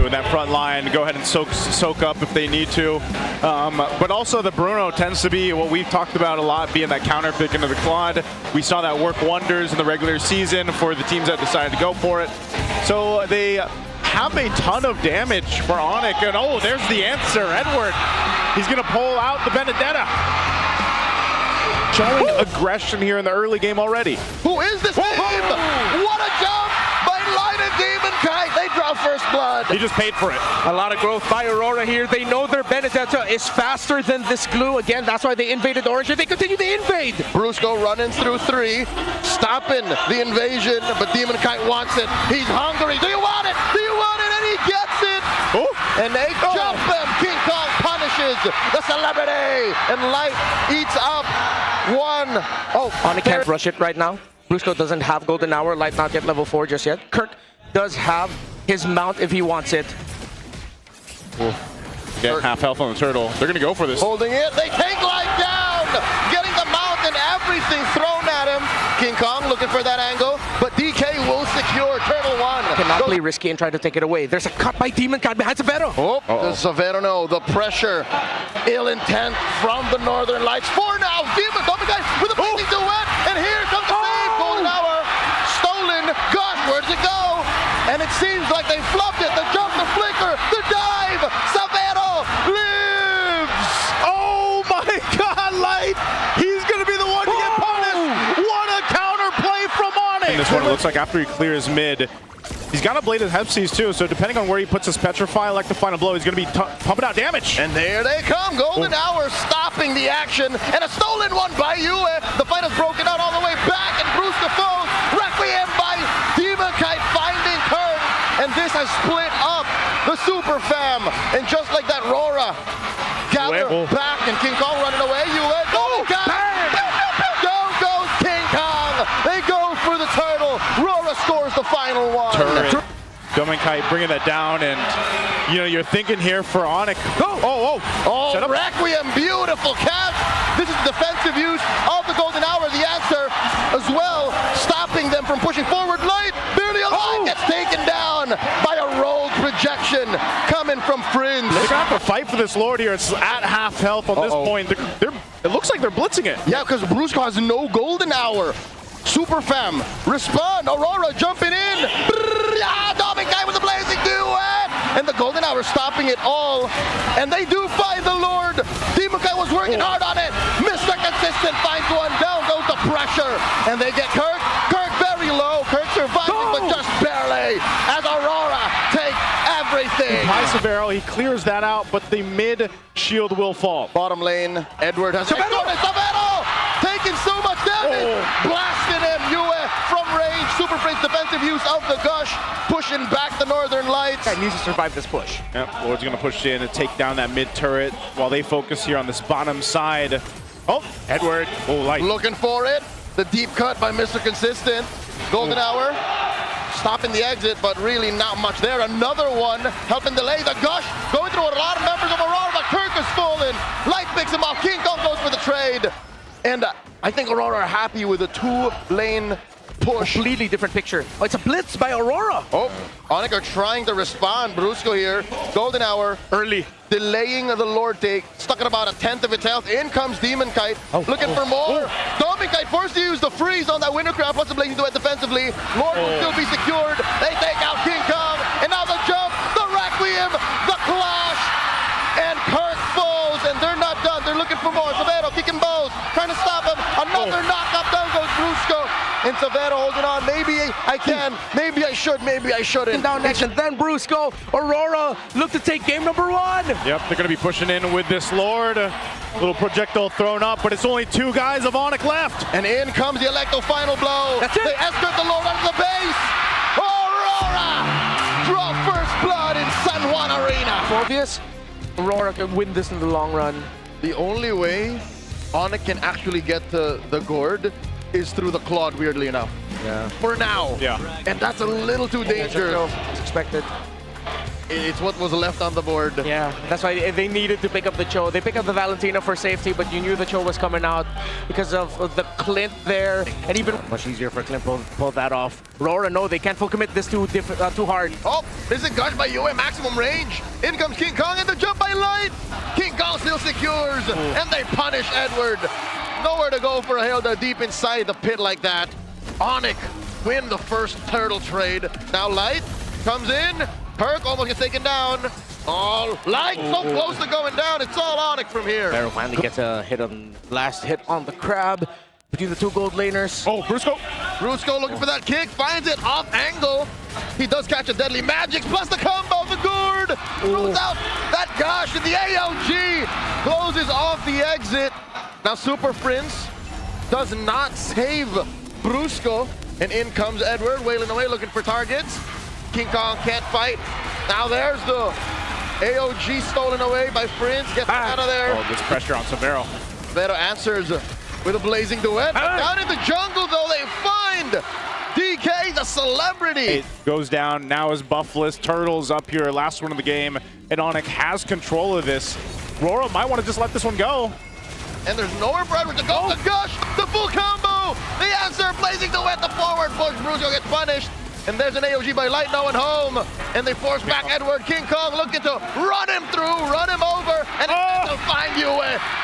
in that front line, go ahead and soak up if they need to. But also the Bruno tends to be what we've talked about a lot, being that counter pick into the quad. We saw that work wonders in the regular season for the teams that decided to go for it. So they have a ton of damage for ONIC, and oh, there's the answer, Edward. He's gonna pull out the Benedetta. Showing aggression here in the early game already. Who is this team? What a jump by Light and Demon Kite. They draw first blood. He just paid for it. A lot of growth by Aurora here. They know their Benedetta is faster than this glue. Again, that's why they invaded Orange, and they continue to invade. Brusco running through 3, stopping the invasion, but Demon Kite wants it. He's hungry. Do you want it? Do you want it? And he gets it. Oh. And they jump him. King Kong punishes the celebrity, and Light eats up 1. Oh, ONIC can't rush it right now. Brusco doesn't have Golden Hour. Light not yet level 4 just yet. Kirk does have his mount if he wants it. Get half health on the turtle. They're gonna go for this. Holding it. They take Light down. Getting the mount and everything thrown at him. King Kong looking for that angle, but DK will secure Turtle 1. Cannot play risky and try to take it away. There's a cut by Demon Kite behind Severo. Oh, does Severo know the pressure? Ill intent from the Northern Lights. 4 now. Demon Kite with a blazing duet, and here comes the save. Golden Hour stolen. Gosh, where'd it go? And it seems like they flubbed it. The jump, the flicker, the dive. Severo lives. Oh my God, Light! He's gonna be the one to get punished. What a counter play from ONIC! And this one, it looks like after he clears mid, he's got a blade of Hepsies too, so depending on where he puts his Petrify, like the final blow, he's gonna be pumping out damage. And there they come. Golden Hour stopping the action, and a stolen one by Yue. The fight has broken out all the way back, and Bruce Defoe, Requiem by Demon Kite finding Kurt, and this has split up the Super Fam. And just like that, RORA gather back, and King Kong running away. Yue, down goes King Kong. They go for the turtle. RORA scores the final one. Demon Kite bringing that down, and you know, you're thinking here for ONIC. Oh, Requiem, beautiful catch. This is defensive use of the Golden Hour. The answer as well, stopping them from pushing forward. Light, barely alive, gets taken down by a rolled projection coming from Fringe. They're gonna have to fight for this Lord here. It's at half health on this point. It looks like they're blitzing it. Yeah, because Brusco has no Golden Hour. Super Fam, respond. Aurora jumping in. Dominic guy with a blazing duet. And the Golden Hour stopping it all. And they do find the Lord. Demon Kite was working hard on it. Mr. Consistent finds one. Down goes the pressure. And they get Kirk. Kirk very low. Kirk surviving, but just barely. As Aurora take everything. By Severo, he clears that out, but the mid shield will fall. Bottom lane, Edward has Severo taking so much damage. Blasting him. Yue from range. Super Prince defensive use of the Gush. Pushing back the Northern Lights. Guy needs to survive this push. Yep, Lord's gonna push in and take down that mid turret while they focus here on this bottom side. Oh, Edward. Oh, Light. Looking for it. The deep cut by Mr. Consistent. Golden Hour. Stopping the exit, but really not much there. Another one helping delay the Gush. Going through a lot of members of Aurora, but Kirk is fallen. Light picks him off. King Kong goes for the trade. And I think Aurora are happy with a 2-lane push. Completely different picture. Oh, it's a blitz by Aurora. Oh, ONIC are trying to respond. Brusco here. Golden Hour. Early. Delaying the Lord take. Stuck at about 1/10 of its health. In comes Demon Kite. Looking for more. Demon Kite forced to use the freeze on that Wintercraft. Plus the blazing duet defensively. Lord will still be secured. They take out King Kong. And now the jump. The Requiem. The clash. And Kirk falls. And they're not done. They're looking for more. Severo kicking bows. Trying to stop him. Another knockup. Down goes Brusco. And Severo holding on. Maybe I can. Maybe I should. Maybe I shouldn't. Down next, and then Brusco. Aurora look to take game number 1. Yep, they're gonna be pushing in with this Lord. A little projectile thrown up, but it's only 2 guys of ONIC left. And in comes the Electo final blow. That's it. They escort the Lord out of the base. Aurora draw first blood in San Juan Arena. Obvious. Aurora can win this in the long run. The only way ONIC can actually get to the gourd is through the Claude, weirdly enough. Yeah. For now. Yeah. And that's a little too dangerous. As expected. It's what was left on the board. Yeah, that's why they needed to pick up the Cho. They picked up the Valentina for safety, but you knew the Cho was coming out because of the Clint there, and even much easier for Clint to pull that off. RORA, no, they can't full commit this too hard. Oh, this is gush by Yue, maximum range. In comes King Kong and the jump by Light. King Kong still secures, and they punish Edward. Nowhere to go for a Hilda deep inside the pit like that. ONIC win the first turtle trade. Now Light comes in. Perk almost gets taken down. Oh, Light so close to going down. It's all ONIC from here. Barrow finally gets a hit on last hit on the crab between the two gold laners. Oh, Brusco. Brusco looking for that kick, finds it off angle. He does catch a deadly magic, plus the combo, the gourd. Throws out that gosh, and the AOG closes off the exit. Now Super Prince does not save Brusco, and in comes Edward, wailing away, looking for targets. King Kong can't fight. Now there's the AOG stolen away by Prince. Gets out of there. Oh, there's pressure on Severo. Severo answers with a blazing duet. Down in the jungle, though, they find DK, the celebrity. It goes down. Now is Buffless. Turtles up here. Last one of the game. And ONIC has control of this. RORA might want to just let this one go. And there's nowhere for Edward to go. The gush, the full combo. The answer, blazing duet, the forward push. Brusco gets punished. And there's an AOG by Light, no one home. And they force back Edward. King Kong looking to run him through, run him over, and they'll find you.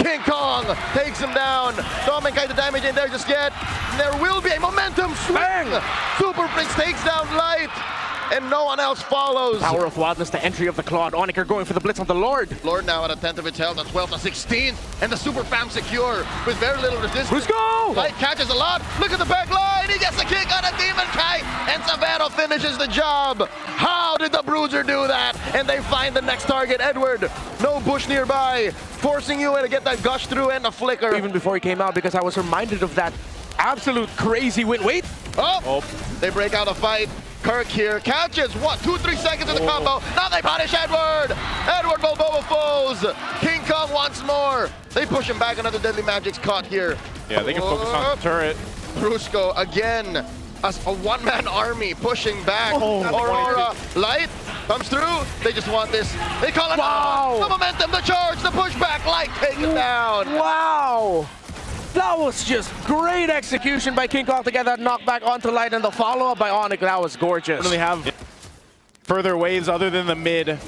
King Kong takes him down. Don't get the damage in there just yet. There will be a momentum swing. Super Prince takes down Light, and no one else follows. Power of Wildness, the entry of the Claude. ONIC are going for the blitz on the Lord. Lord now at a 10th of its health, a 12th, a 16th, and the Super Fam secure with very little resistance. Let's go! Light catches a lot. Look at the back line. He gets the kick on a Demon Kite, and Severo finishes the job. How did the Bruiser do that? And they find the next target, Edward. No bush nearby, forcing you to get that gush through and a flicker. Even before he came out, because I was reminded of that absolute crazy win. Wait! Oh! They break out a fight. Kirk here catches, what, 2-3 seconds in the combo. Now they punish Edward. Edward Balboa falls. King Kong once more. They push him back. Another deadly magic's caught here. Yeah, they can focus on the turret. Brusco again. A one-man army pushing back. Aurora Light comes through. They just want this. They call it the momentum, the charge, the pushback. Light taken down. Wow! That was just great execution by King Kong to get that knockback onto Light, and the follow-up by ONIC. That was gorgeous. Really have further waves other than the mid.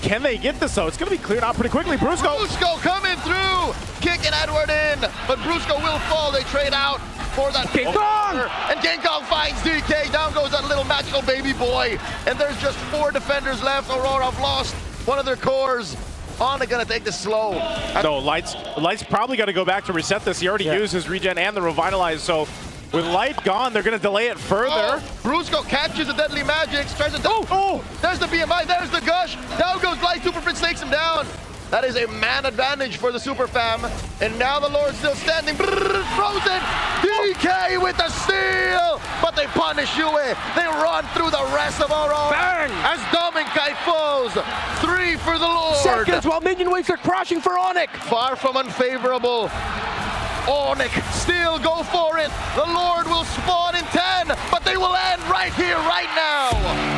Can they get this though? It's going to be cleared out pretty quickly. Brusco coming through, kicking Edward in, but Brusco will fall. They trade out for that King Kong! And King Kong finds DK. Down goes that little magical baby boy. And there's just 4 defenders left. Aurora have lost one of their cores. ONIC gonna take this slow. No, Light's probably got to go back to reset this. He already used his regen and the revitalize, so with Light gone, they're gonna delay it further. Brusco catches the deadly magics, tries to there's the BMI, there's the gush. Down goes Light, Super Prince takes him down. That is a man advantage for the Super Fam. And now the Lord's still standing. Frozen! DK with the steal! But they punish Yue. They run through the rest of Aurora. Bang! As Dominkite falls. 3 for the Lord. Seconds while minion waves are crashing for ONIC. Far from unfavorable. ONIC still go for it. The Lord will spawn in 10, but they will end right here, right now.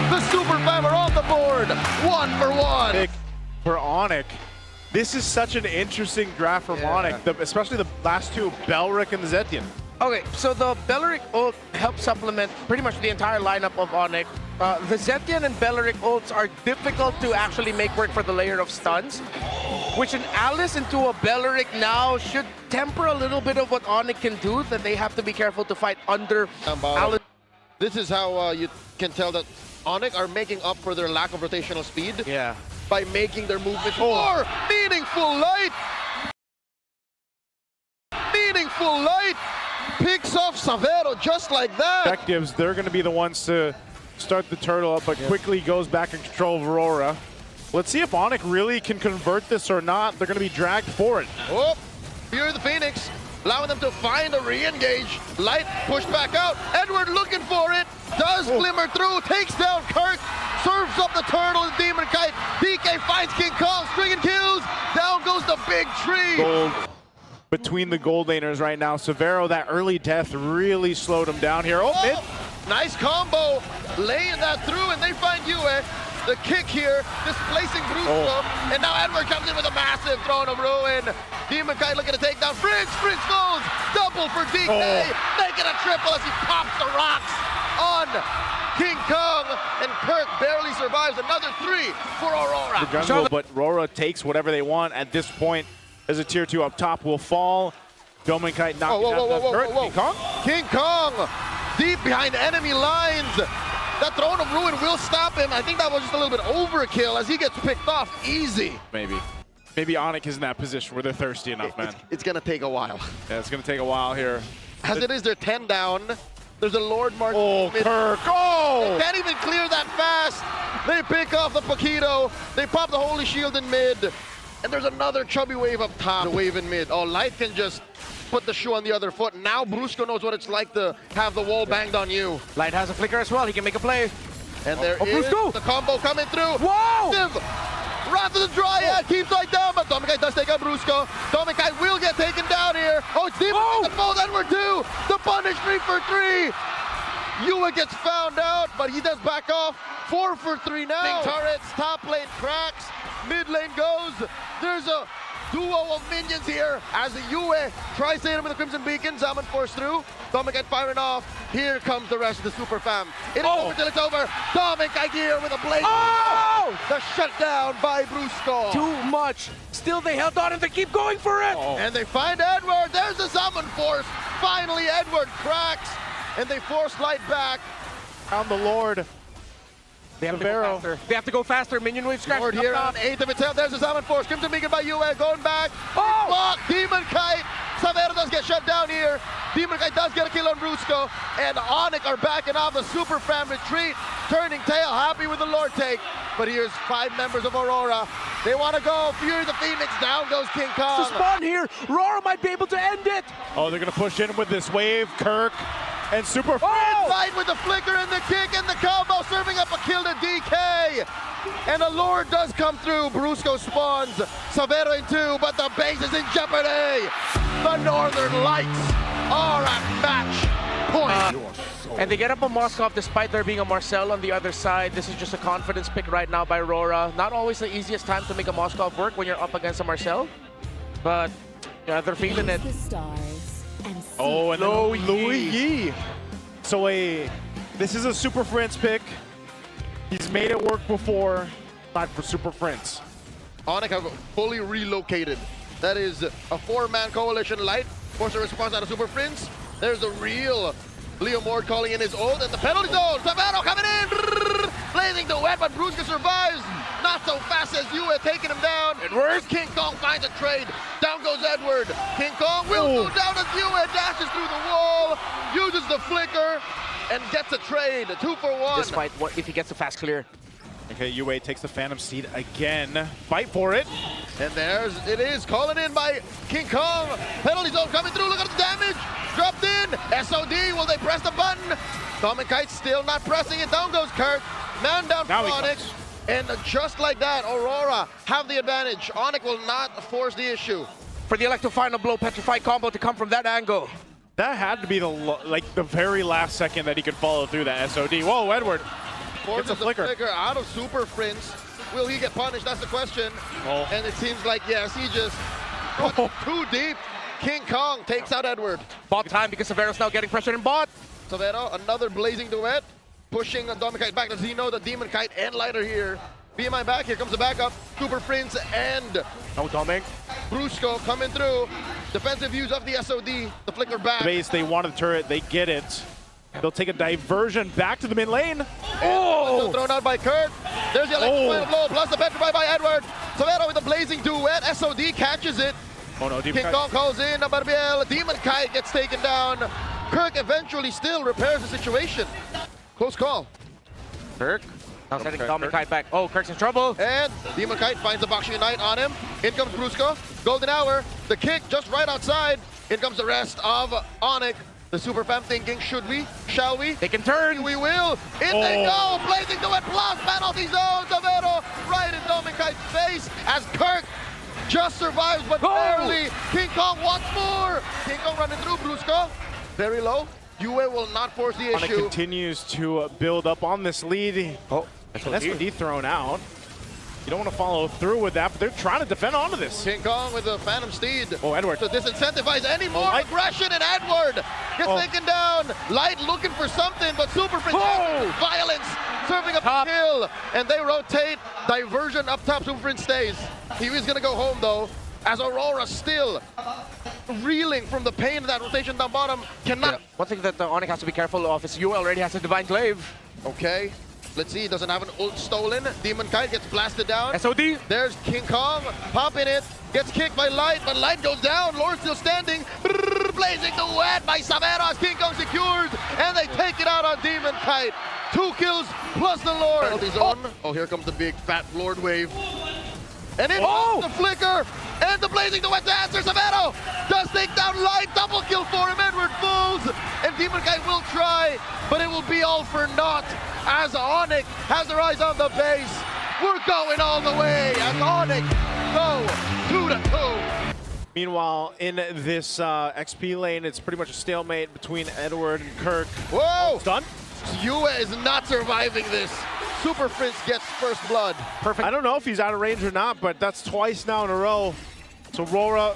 The Super Fam are on the board. 1 for 1. Big for ONIC. This is such an interesting draft from ONIC, especially the last two, Belric and Zetian. Okay, so the Belric ult helps supplement pretty much the entire lineup of ONIC. The Zetian and Belric ults are difficult to actually make work for the layer of stuns, which an Alice into a Belric now should temper a little bit of what ONIC can do, that they have to be careful to fight under Alice. This is how you can tell that ONIC are making up for their lack of rotational speed. Yeah. By making their movement more meaningful. Light. Meaningful Light picks off Severo just like that. Objectives, they're going to be the ones to start the turtle up, but quickly goes back in control of Aurora. Let's see if ONIC really can convert this or not. They're going to be dragged for it. Oh, Fury of the Phoenix, allowing them to find a re-engage. Light pushed back out. Edward looking for it. Does glimmer through, takes down Kirk, serves up the turtle and Demon Kite. DK finds King Kong, stringing kills. Down goes the big tree. Gold between the gold laners right now. Severo, that early death really slowed him down here. Oh, mid. Nice combo, laying that through, and they find Yue. The kick here, displacing Brusco. And now Edward comes in with a massive Throne of Ruin. Demon Kite looking to take down Fringe. Fringe falls. Double for DK. Making a triple as he pops the rocks on King Kong. And Kirk barely survives. Another 3 for Aurora. The jungle, but RORA takes whatever they want at this point. As a tier 2 up top will fall. Domin Kite knocking out the turret. King Kong? King Kong deep behind enemy lines. That Throne of Ruin will stop him. I think that was just a little bit overkill as he gets picked off easy. Maybe ONIC is in that position where they're thirsty enough, man. It's gonna take a while. Yeah, it's gonna take a while here. As it is, they're 10 down. There's a Lord March. Oh, Kirk! Oh! They can't even clear that fast. They pick off the Paquito. They pop the Holy Shield in mid. And there's another chubby wave up top. The wave in mid. Oh, Light can just put the shoe on the other foot. Now Brusco knows what it's like to have the wall banged on you. Light has a flicker as well. He can make a play. And there is Brusco. the combo coming through. Whoa! Wrath of the Dryad keeps Light down, but Domin Kite does take out Brusco. Domin Kite will get taken down here. Oh, it's Demon Kite that falls. Edward 2. The punish 3 for 3. Yua gets found out, but he does back off. 4 for 3 now. Big turrets, top lane cracks, mid lane goes. There's a duo of minions here as the Yue tries to hit him with the Crimson Beacon. Zaman forced through. Domin Kite firing off. Here comes the rest of the Super Fam. It is over till it's over. Domin Kite here with a blade. Oh! The shutdown by Brusco. Too much. Still they held on and they keep going for it. And they find Edward. There's the Summon Force. Finally, Edward cracks. And they force Light back. On the Lord. They have to go faster. They have to go faster. Minion wave scratch. Lord here on 8th of itself. There's the Summon Force. Crimson Beacon by Yue. Going back. Oh! Block. Demon Kite. Savero does get shut down here. Demon Kite does get a kill on Brusco. And ONIC are backing off the Super Fam retreat. Turning tail. Happy with the Lord take. But here's 5 members of Aurora. They want to go. Fury the Phoenix. Down goes King Kong. To spawn here. RORA might be able to end it. Oh, they're gonna push in with this wave. Kirk and Super Light with the flicker and the kick and the combo, serving up a kill to DK. And a Lord does come through. Brusco spawns. Savero in 2, but the base is in jeopardy. The Northern Lights are at match point. And they get up on Moskov despite there being a Marcel on the other side. This is just a confidence pick right now by RORA. Not always the easiest time to make a Moskov work when you're up against a Marcel. But yeah, they're feeling it. Oh, and Louis Yi. So this is a Super Prince pick. He's made it work before, not for Super Prince. ONIC have fully relocated. That is a 4-man coalition. Light force a response out of Super Prince. There's the real Leo Mord calling in his ult, and the penalty zone. Savero coming in. Blazing the wet, but Brusco survives. Not so fast as Yue, taking him down. And where's King Kong finds a trade. Down goes Edward. King Kong will go down as Yue dashes through the wall, uses the flicker, and gets a trade. 2 for 1. Despite what if he gets a fast clear. Okay, Yue takes the Phantom Seed again. Fight for it. And there's it is calling in by King Kong. Penalty zone coming through. Look at the damage. Dropped in. SOD. Will they press the button? Domin Kite still not pressing it. Down goes Kirk. Man down for ONIC. And just like that, Aurora have the advantage. ONIC will not force the issue. For the Electro Final Blow Petrified combo to come from that angle. That had to be the very last second that he could follow through that SOD. Whoa, Edward. Forces the flicker out of Super Prince. Will he get punished? That's the question. And it seems like, yes, he just too deep. King Kong takes out Edward. Bot time because Savero's now getting pressure in bot. Savero, another blazing duet. Pushing Domin Kite back. Does he know that Demon Kite and Light are here? BMI back. Here comes the backup. Super Prince and Domin. Brusco coming through. Defensive use of the SOD. The flicker back. Base, they wanted the turret. They get it. They'll take a diversion back to the mid lane. Oh! Thrown out by Kurt. There's the electric blow, plus the petrified by Edward. Savero with the blazing duet. SOD catches it. Oh no, King Kong calls in. MlBB. Demon Kite gets taken down. Kirk eventually still repairs the situation. Close call. Kirk. Now sending Domin Kite back. Oh, Kirk's in trouble. And Demon Kite finds the Bakshi Knight on him. In comes Brusco. Golden Hour. The kick just right outside. In comes the rest of ONIC. The Super Fam thinking, should we? Shall we? They can turn. We will. In they go. Blazing to it. Plus penalty zone. Savero right in Domin Kite's face as Kirk just survives, but barely. King Kong wants more. King Kong running through Brusco. Very low. Yue will not force the issue. ONIC continues to build up on this lead. S17 thrown out. You don't want to follow through with that, but they're trying to defend onto this. King Kong with the Phantom Steed. Oh, Edward. To disincentivize any more Light. aggression, and Edward gets taken down. Light looking for something, but Super Prince violence, serving up a kill, and they rotate. Diversion up top, Super Prince stays. He is going to go home, though, as Aurora still reeling from the pain of that rotation down bottom. Cannot. One thing that the ONIC has to be careful of is Yue already has a Divine Glaive. Okay. Let's see, he doesn't have an ult stolen. Demon Kite gets blasted down. SOD. There's King Kong, popping it, gets kicked by Light, but Light goes down. Lord still standing. Blazing the wet by Savera as King Kong secured, and they take it out on Demon Kite. 2 kills plus the Lord. Oh, here comes the big fat Lord wave. And in comes the flicker, and the blazing the wet to answer. Savero does take down Light. Double kill for him. Edward falls, and Demon Kite will try, but it will be all for naught as ONIC has their eyes on the base. We're going all the way as ONIC go 2-2. Meanwhile, in this XP lane, it's pretty much a stalemate between Edward and Kirk. Whoa! Done? Yue is not surviving this. Super Prince gets first blood. Perfect. I don't know if he's out of range or not, but that's twice now in a row. So Aurora,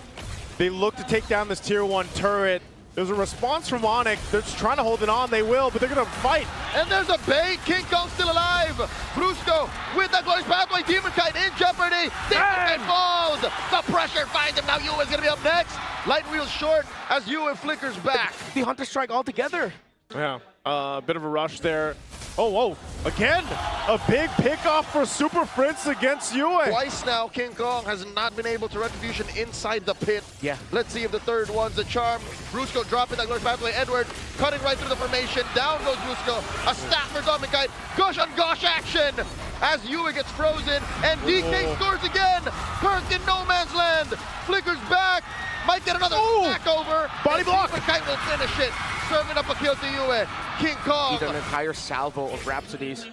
they look to take down this tier 1 turret. There's a response from ONIC. They're just trying to hold it on. They will, but they're going to fight. And there's a bait. King Kong still alive. Brusco with that glorious pathway. Demon Kite in jeopardy. Demon Kite falls. The pressure finds him. Now Yue is going to be up next. Light wheels short as Yue flickers back. The Hunter Strike altogether. Yeah, a bit of a rush there. Oh, whoa, again, a big pickoff for Super Prince against Yue. Twice now, King Kong has not been able to retribution inside the pit. Yeah. Let's see if the third one's a charm. Brusco dropping that glorious pathway. Edward cutting right through the formation. Down goes Brusco. A staff for Dominicite. Gush on gosh action as Yue gets frozen, and DK scores again. Kirk in no man's land. Flickers back. Might get another back over. Body block. Kite will finish it. Serving up a kill to Yue. King Kong. Need an entire salvo of Rhapsodies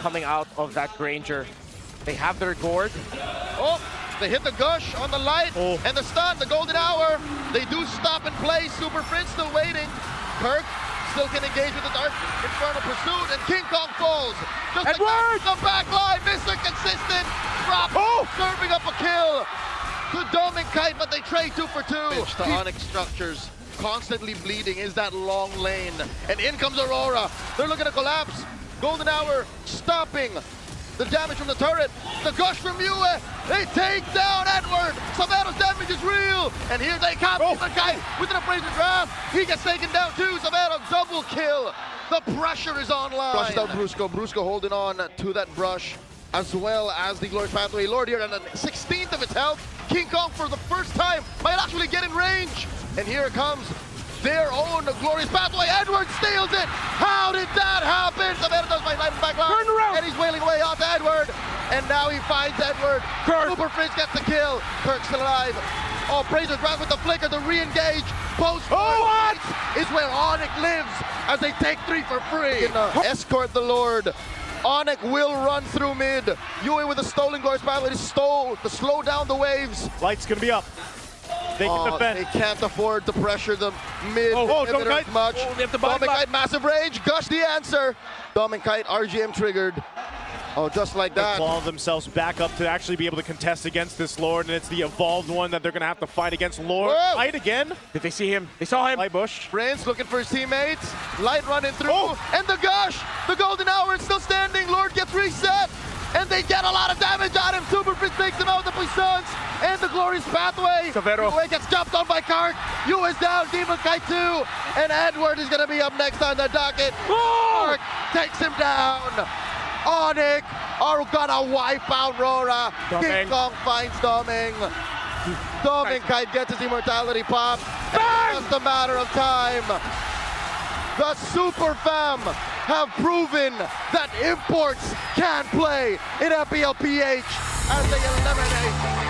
coming out of that Granger. They have their gourd. Oh, they hit the gush on the Light and the stun, the golden hour. They do stop and play. Super Prince still waiting. Kirk still can engage with the Dark Infernal Pursuit, and King Kong falls. Just like that, the back line, Mr. Consistent. Drop, serving up a kill to Doming Kite, but they trade 2 for 2. The ONIC structures constantly bleeding is that long lane, and in comes Aurora. They're looking to collapse. Golden hour stopping the damage from the turret. The gush from Yue. They take down Edward. Savero's damage is real, and here they come. The guy with an appraiser draft. He gets taken down too. Savero double kill. The pressure is online. Brushed out Brusco. Brusco holding on to that brush, as well as the Glorious Pathway Lord here, and the 16th of its health. King Kong for the first time might actually get in range. And here comes their own Glorious Pathway. Edward steals it. How did that happen? Savannah does my back line. Turn around. And he's wailing away off to Edward. And now he finds Edward. Kirk. Super Prince gets the kill. Kirk's still alive. Oh, Praiser grab with the flicker to re-engage. Post is where ONIC lives as they take 3 for free. Escort the Lord. ONIC will run through mid. Yue with a stolen Glorious Pathway to slow down the waves. Light's gonna be up. They can defend. They can't afford to pressure the mid inhibitors much. Dominicite, massive rage. Gush the answer. Dominicite, RGM triggered. Oh, just like that. They claw themselves back up to actually be able to contest against this Lord, and it's the evolved one that they're going to have to fight against. Lord, Light again. Did they see him? They saw him. Light Bush. Prince looking for his teammates. Light running through. And the gush. The golden hour is still standing. Lord gets reset. And they get a lot of damage on him. Super Prince takes him out with the puissance. And the Glorious Pathway. Savero. Yue gets jumped on by Kirk. Yue is down. Demon Kite 2. And Edward is going to be up next on the docket. Kirk takes him down. ONIC are gonna wipe out RORA. King Kong finds Doming. Doming Kite gets his immortality pop. It's just a matter of time. The Super Fam have proven that imports can play in FPL PH as they eliminate